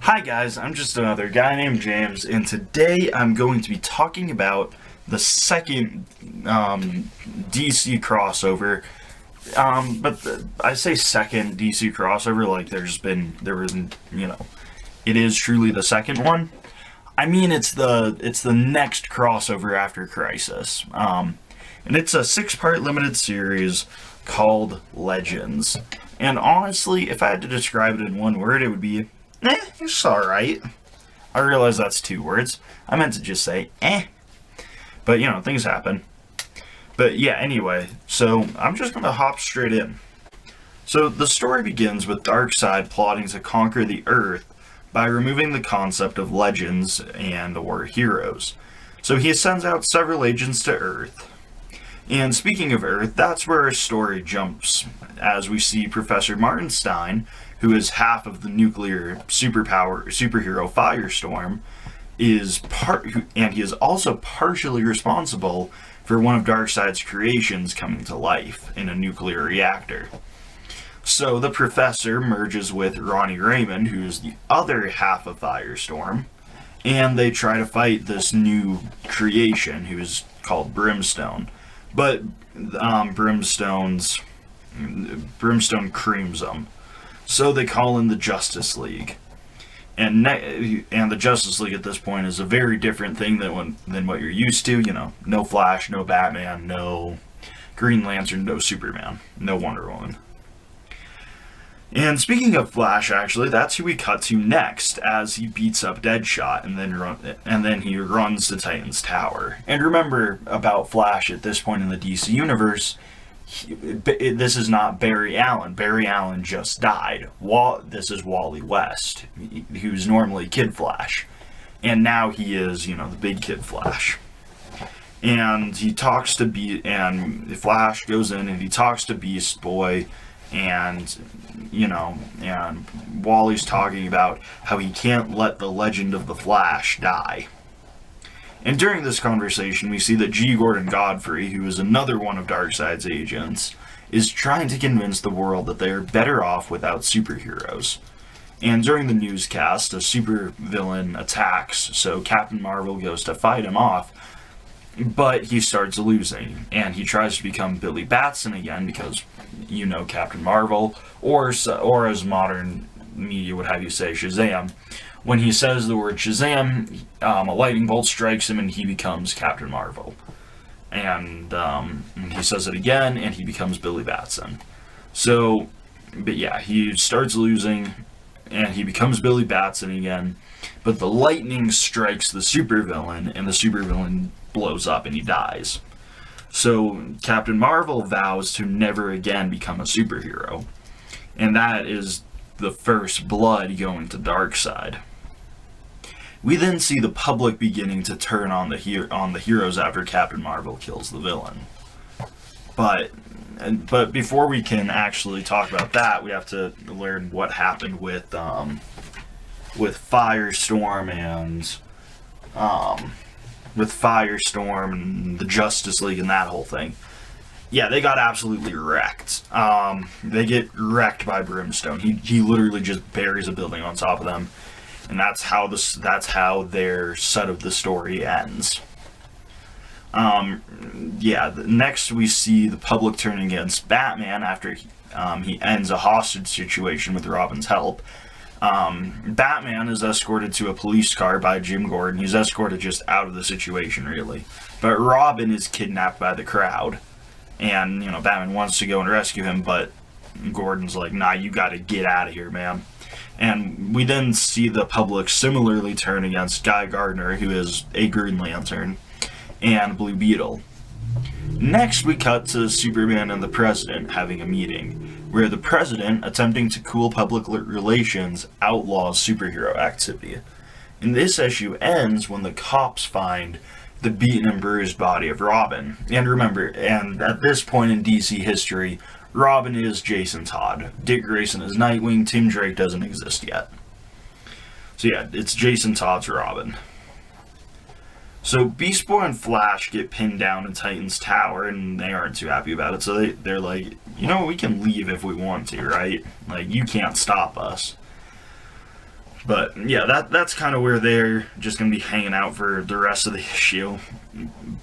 Hi guys, I'm just another guy named James, and today I'm going to be talking about the second DC crossover. I say second DC crossover like it is truly the second one. I mean, it's the next crossover after Crisis, and it's a 6-part limited series called Legends. And honestly, if I had to describe it in one word, it would be it's alright. I realize that's 2 words. I meant to just say, But, things happen. But yeah, anyway, so I'm just going to hop straight in. So the story begins with Darkseid plotting to conquer the Earth by removing the concept of legends or heroes. So he sends out several agents to Earth. And speaking of Earth, that's where our story jumps, as we see Professor Martin Stein, who is half of the nuclear superhero Firestorm, and he is also partially responsible for one of Darkseid's creations coming to life in a nuclear reactor. So the Professor merges with Ronnie Raymond, who is the other half of Firestorm, and they try to fight this new creation who is called Brimstone. But Brimstone creams them. So they call in the Justice League. And the Justice League at this point is a very different thing than what you're used to. No Flash, no Batman, no Green Lantern, no Superman, no Wonder Woman. And speaking of Flash, actually, that's who we cut to next, as he beats up Deadshot and then he runs to Titan's Tower. And remember about Flash at this point in the DC universe, this is not Barry Allen. Barry Allen just died. This is Wally West, who's normally Kid Flash. And now he is, the big Kid Flash. And Flash goes in and he talks to Beast Boy, and Wally's talking about how he can't let the legend of the Flash die. And during this conversation, we see that G. Gordon Godfrey, who is another one of Darkseid's agents, is trying to convince the world that they are better off without superheroes. And during the newscast, a supervillain attacks, so Captain Marvel goes to fight him off, but he starts losing, and he tries to become Billy Batson again because, Captain Marvel, or as modern media would have you say, Shazam. When he says the word Shazam, a lightning bolt strikes him and he becomes Captain Marvel. And he says it again and he becomes Billy Batson. So, but yeah, he starts losing and he becomes Billy Batson again. But the lightning strikes the supervillain and the supervillain blows up and he dies. So Captain Marvel vows to never again become a superhero. And that is the first blood going to Darkseid. We then see the public beginning to turn on the heroes after Captain Marvel kills the villain. But before we can actually talk about that, we have to learn what happened with Firestorm and the Justice League and that whole thing. Yeah, they got absolutely wrecked. They get wrecked by Brimstone. He literally just buries a building on top of them. And that's how their set of the story ends. Next we see the public turning against Batman after he ends a hostage situation with Robin's help. Batman is escorted to a police car by Jim Gordon. He's escorted just out of the situation, really. But Robin is kidnapped by the crowd. And, Batman wants to go and rescue him, but Gordon's like, nah, you gotta get out of here, man. And we then see the public similarly turn against Guy Gardner, who is a Green Lantern, and Blue Beetle. Next, we cut to Superman and the President having a meeting, where the President, attempting to cool public relations, outlaws superhero activity. And this issue ends when the cops find the beaten and bruised body of Robin. And remember, at this point in DC history, Robin is Jason Todd. Dick Grayson is Nightwing. Tim Drake doesn't exist yet. So yeah, it's Jason Todd's Robin. So Beast Boy and Flash get pinned down in Titan's Tower, and they aren't too happy about it. So they're like, we can leave if we want to, right? Like, you can't stop us. But yeah, that's kind of where they're just going to be hanging out for the rest of the issue.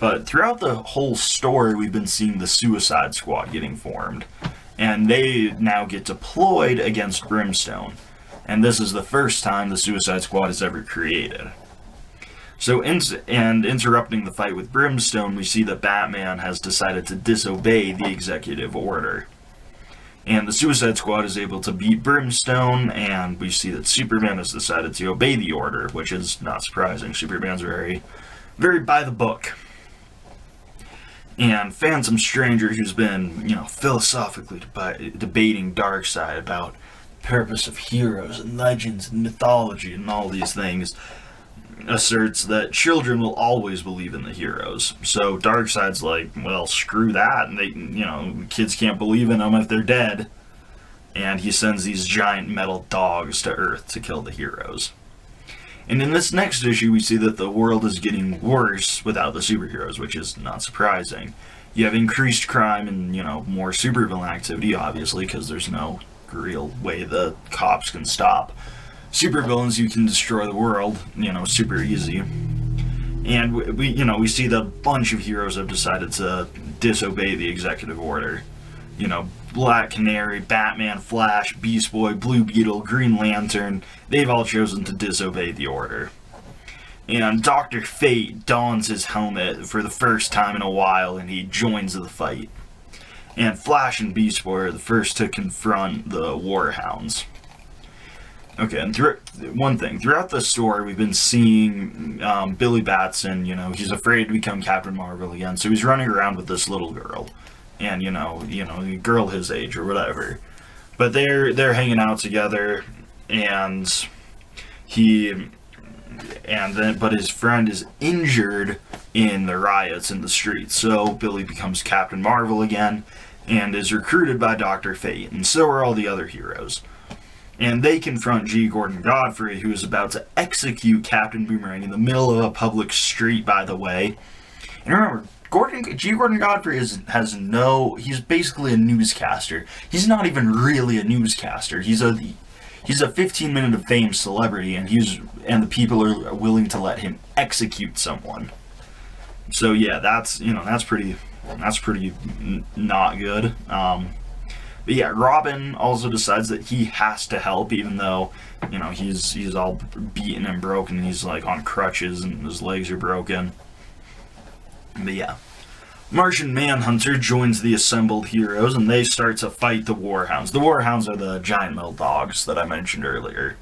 But throughout the whole story, we've been seeing the Suicide Squad getting formed. And they now get deployed against Brimstone. And this is the first time the Suicide Squad is ever created. So, interrupting the fight with Brimstone, we see that Batman has decided to disobey the executive order. And the Suicide Squad is able to beat Brimstone, and we see that Superman has decided to obey the order, which is not surprising. Superman's very, very by the book. And Phantom Stranger, who's been, philosophically debating Darkseid about the purpose of heroes and legends and mythology and all these things, asserts that children will always believe in the heroes. So Darkseid's like, well, screw that, and they, kids can't believe in them if they're dead. And he sends these giant metal dogs to Earth to kill the heroes. And in this next issue, we see that the world is getting worse without the superheroes, which is not surprising. You have increased crime and, more supervillain activity, obviously, because there's no real way the cops can stop supervillains. You can destroy the world, super easy. And we see that a bunch of heroes have decided to disobey the executive order. Black Canary, Batman, Flash, Beast Boy, Blue Beetle, Green Lantern, they've all chosen to disobey the order. And Dr. Fate dons his helmet for the first time in a while, and he joins the fight. And Flash and Beast Boy are the first to confront the Warhounds. Okay, and throughout the story, we've been seeing Billy Batson, he's afraid to become Captain Marvel again, so he's running around with this little girl. And, a girl his age or whatever. But they're hanging out together, and but his friend is injured in the riots in the streets. So Billy becomes Captain Marvel again, and is recruited by Dr. Fate, and so are all the other heroes. And they confront G. Gordon Godfrey, who is about to execute Captain Boomerang in the middle of a public street, by the way. And remember, G. Gordon Godfrey he's basically a newscaster. He's not even really a newscaster. He's a 15-minute of fame celebrity, and the people are willing to let him execute someone. So yeah, that's pretty not good. But yeah, Robin also decides that he has to help, even though, he's all beaten and broken, and he's like on crutches and his legs are broken. But yeah, Martian Manhunter joins the assembled heroes, and they start to fight the Warhounds. The Warhounds are the giant metal dogs that I mentioned earlier.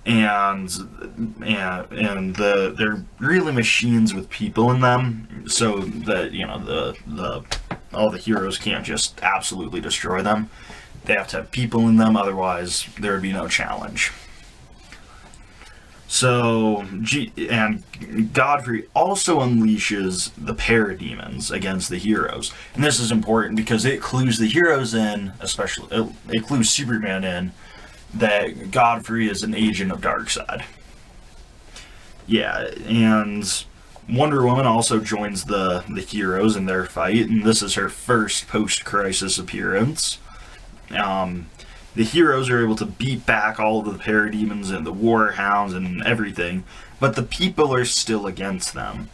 And they're really machines with people in them, so that all the heroes can't just absolutely destroy them. They have to have people in them, otherwise there would be no challenge. So, and Godfrey also unleashes the parademons against the heroes. And this is important because it clues the heroes in, especially, it clues Superman in, that Godfrey is an agent of Darkseid. Yeah, and Wonder Woman also joins the heroes in their fight, and this is her first post-crisis appearance. The heroes are able to beat back all of the parademons and the Warhounds and everything, but the people are still against them,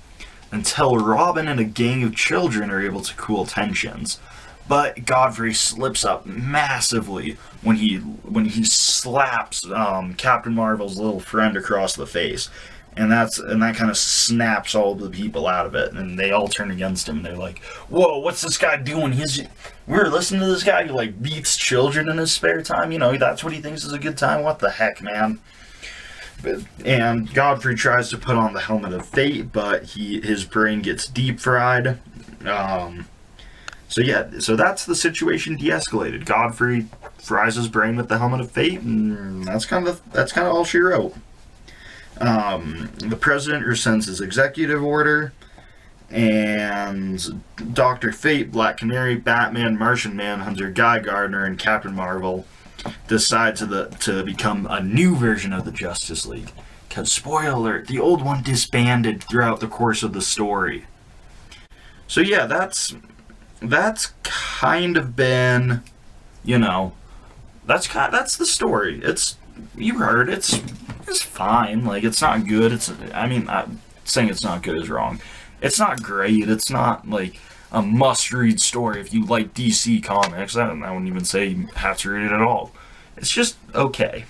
until Robin and a gang of children are able to cool tensions. But Godfrey slips up massively when he slaps Captain Marvel's little friend across the face. And that kind of snaps all of the people out of it, and they all turn against him. They're like, "Whoa, what's this guy doing? We're listening to this guy who beats children in his spare time. That's what he thinks is a good time. What the heck, man?" And Godfrey tries to put on the helmet of fate, but his brain gets deep fried. So that's the situation de-escalated. Godfrey fries his brain with the helmet of fate, and that's kind of all she wrote. The president rescinds his executive order, and Dr. Fate, Black Canary, Batman, Martian Manhunter, Guy Gardner, and Captain Marvel decide to become a new version of the Justice League. Because, spoiler alert, the old one disbanded throughout the course of the story. So yeah, that's kind of been, that's the story. you heard it's fine. Like, it's not good. Saying it's not good is wrong. It's not great. It's not like a must-read story if you like DC Comics. I wouldn't even say you have to read it at all. It's just okay.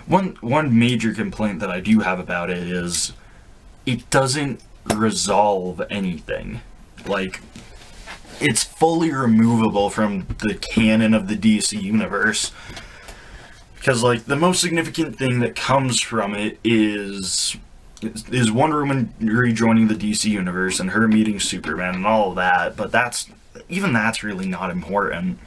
One major complaint that I do have about it is it doesn't resolve anything. Like, it's fully removable from the canon of the DC universe. Because, like, the most significant thing that comes from it is Wonder Woman rejoining the DC universe and her meeting Superman and all of that, but that's really not important.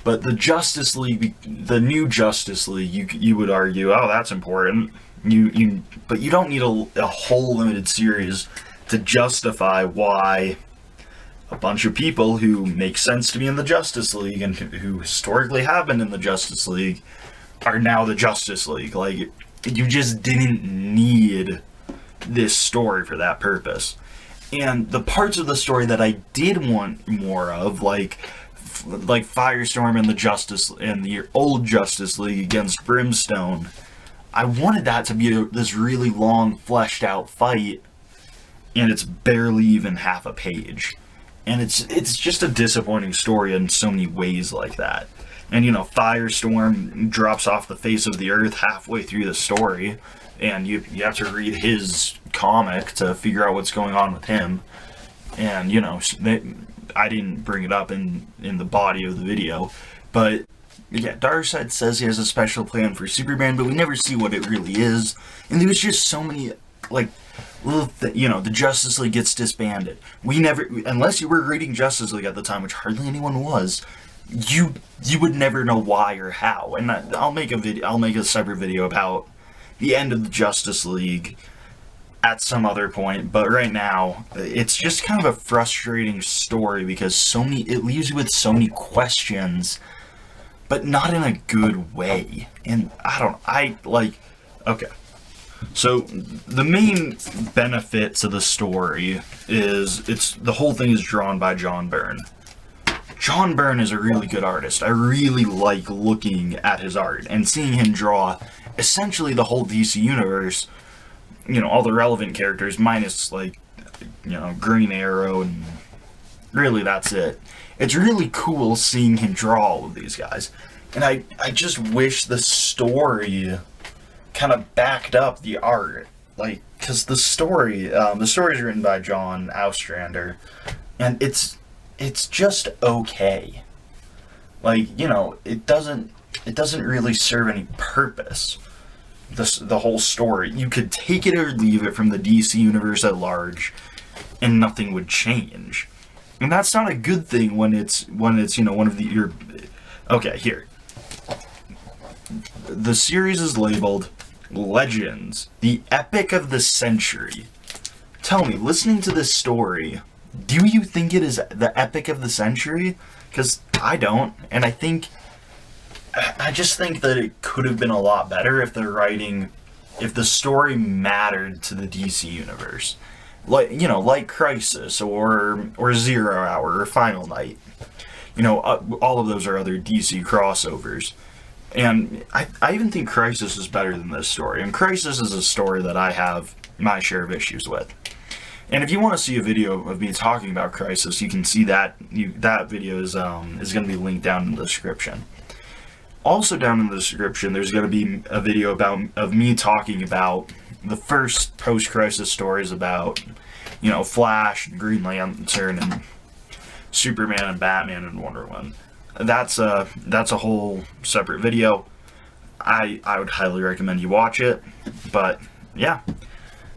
But the Justice League, the new Justice League, you would argue, oh, that's important. But you don't need a whole limited series to justify why a bunch of people who make sense to be in the Justice League and who historically have been in the Justice League are now the Justice League. Like, you just didn't need this story for that purpose. And the parts of the story that I did want more of, like Firestorm and the old Justice League against Brimstone, I wanted that to be this really long, fleshed out fight, and it's barely even half a page. And it's just a disappointing story in so many ways like that. And, Firestorm drops off the face of the earth halfway through the story, and you have to read his comic to figure out what's going on with him. And, I didn't bring it up in the body of the video, but yeah, Darkseid says he has a special plan for Superman, but we never see what it really is. And there was just so many, like, little the Justice League gets disbanded. We never, unless you were reading Justice League at the time, which hardly anyone was, you would never know why or how. And I'll make a separate video about the end of the Justice League at some other point, but right now it's just kind of a frustrating story because it leaves you with so many questions, but not in a good way. And okay. So the main benefit to the story is the whole thing is drawn by John Byrne. John Byrne is a really good artist. I really like looking at his art and seeing him draw essentially the whole DC universe, all the relevant characters minus, Green Arrow, and really that's it. It's really cool seeing him draw all of these guys. And I just wish the story kind of backed up the art. Because the story is written by John Ostrander, and it's just okay. It doesn't really serve any purpose. The whole story. You could take it or leave it from the DC universe at large, and nothing would change. And that's not a good thing when it's one of your. Okay, here. The series is labeled Legends, the Epic of the Century. Tell me, listening to this story, do you think it is the Epic of the Century? Because I don't, and I just think that it could have been a lot better if the story mattered to the DC universe. Like Crisis or 0 Hour or Final Night. All of those are other DC crossovers. And I even think Crisis is better than this story. And Crisis is a story that I have my share of issues with. And if you want to see a video of me talking about Crisis, you can see that. That video is going to be linked down in the description. Also down in the description, there's going to be a video of me talking about the first post-Crisis stories about, Flash, Green Lantern, and Superman, and Batman, and Wonder Woman. That's a whole separate video. I would highly recommend you watch it. But yeah,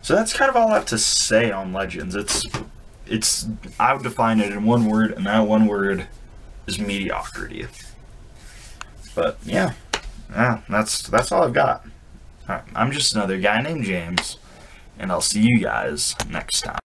so that's kind of all I have to say on Legends. I would define it in one word, and that one word is mediocrity. But yeah, that's all I've got. All right, I'm just another guy named James, and I'll see you guys next time.